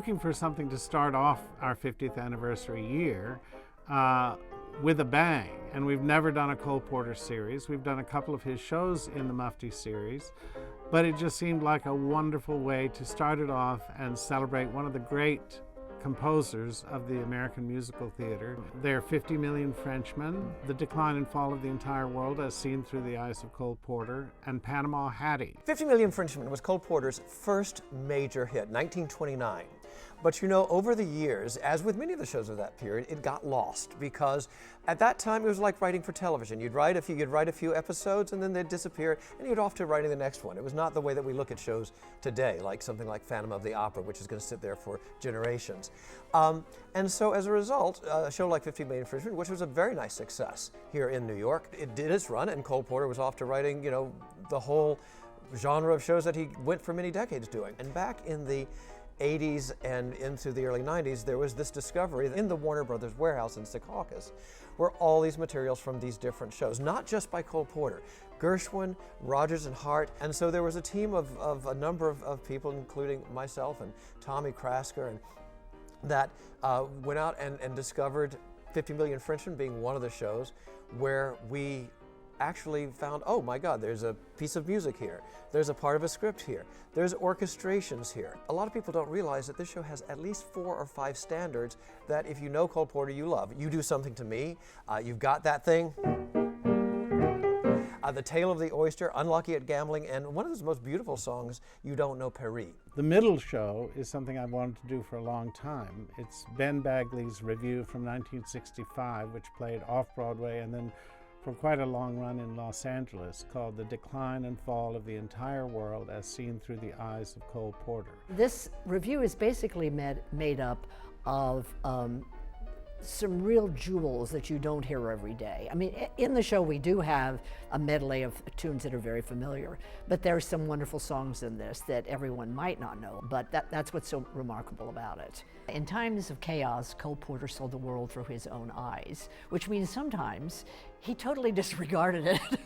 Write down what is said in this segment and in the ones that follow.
looking for something to start off our 50th anniversary year with a bang. And we've never done a Cole Porter series. We've done a couple of his shows in the Mufti Series, but it just seemed like a wonderful way to start it off and celebrate one of the great composers of the American musical theater. They're 50 Million Frenchmen, The Decline and Fall of the Entire World as Seen Through the Eyes of Cole Porter, and Panama Hattie. 50 Million Frenchmen was Cole Porter's first major hit, 1929. But you know, over the years, as with many of the shows of that period, it got lost because at that time it was like writing for television. You'd write a few episodes and then they'd disappear and you'd off to writing the next one. It was not the way that we look at shows today, like something like Phantom of the Opera, which is going to sit there for generations. And so as a result, a show like 50 Million Frenchmen, which was a very nice success here in New York, it did its run and Cole Porter was off to writing, you know, the whole genre of shows that he went for many decades doing. And back in the 80s and into the early 90s, there was this discovery in the Warner Brothers warehouse in Secaucus, where all these materials from these different shows, not just by Cole Porter, Gershwin, Rodgers and Hart, and so there was a team of a number of people, including myself and Tommy Krasker, and that went out and discovered 50 Million Frenchmen being one of the shows where we actually found, oh my God, there's a piece of music here. There's a part of a script here. There's orchestrations here. A lot of people don't realize that this show has at least 4 or 5 standards that if you know Cole Porter, you love. You Do Something to Me, You've Got That Thing, The Tale of the Oyster, Unlucky at Gambling, and one of his most beautiful songs, You Don't Know Paris. The middle show is something I've wanted to do for a long time. It's Ben Bagley's review from 1965, which played Off-Broadway and then for quite a long run in Los Angeles, called The Decline and Fall of the Entire World as Seen Through the Eyes of Cole Porter. This review is basically made up of some real jewels that you don't hear every day. I mean, in the show we do have a medley of tunes that are very familiar, but there's some wonderful songs in this that everyone might not know, but that's what's so remarkable about it. In times of chaos, Cole Porter saw the world through his own eyes, which means sometimes he totally disregarded it.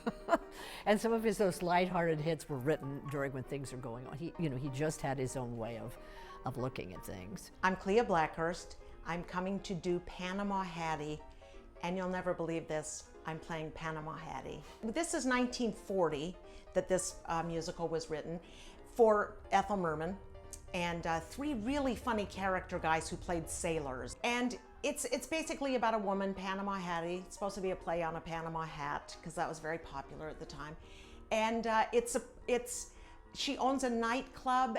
And some of those lighthearted hits were written during when things are going on. He just had his own way of looking at things. I'm Clea Blackhurst. I'm coming to do Panama Hattie, and you'll never believe this, I'm playing Panama Hattie. This is 1940 that this musical was written for Ethel Merman and 3 really funny character guys who played sailors. And it's basically about a woman, Panama Hattie. It's supposed to be a play on a Panama hat because that was very popular at the time. And she owns a nightclub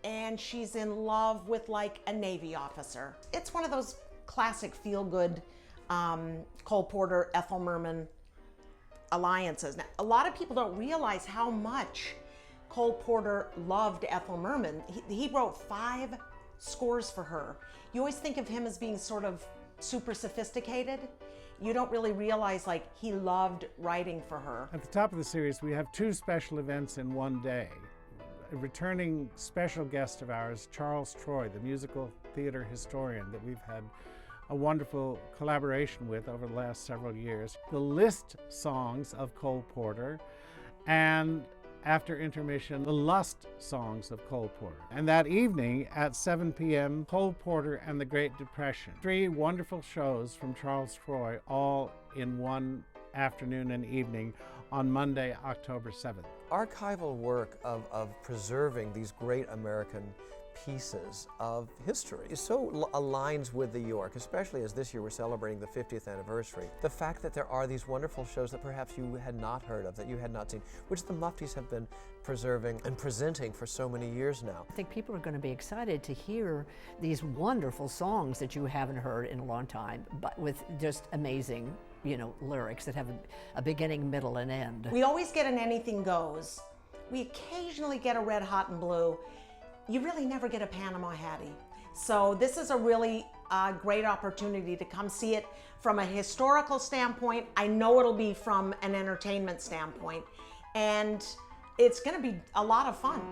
and she's in love with like a Navy officer. It's one of those classic feel-good Cole Porter, Ethel Merman alliances. Now, a lot of people don't realize how much Cole Porter loved Ethel Merman. He wrote 5 scores for her. You always think of him as being sort of super sophisticated. You don't really realize like he loved writing for her. At the top of the series, we have 2 special events in one day. A returning special guest of ours, Charles Troy, the musical theater historian that we've had a wonderful collaboration with over the last several years. The list songs of Cole Porter, and after intermission, the lust songs of Cole Porter. And that evening at 7 p.m., Cole Porter and the Great Depression. 3 wonderful shows from Charles Troy, all in one afternoon and evening on Monday, October 7th. Archival work of preserving these great American pieces of history so aligns with the York, especially as this year we're celebrating the 50th anniversary. The fact that there are these wonderful shows that perhaps you had not heard of, that you had not seen, which the Muftis have been preserving and presenting for so many years now. I think people are going to be excited to hear these wonderful songs that you haven't heard in a long time, but with just amazing, lyrics that have a beginning, middle, and end. We always get an Anything Goes. We occasionally get a Red Hot and Blue. You really never get a Panama Hattie. So this is a really great opportunity to come see it from a historical standpoint. I know it'll be from an entertainment standpoint, and it's going to be a lot of fun.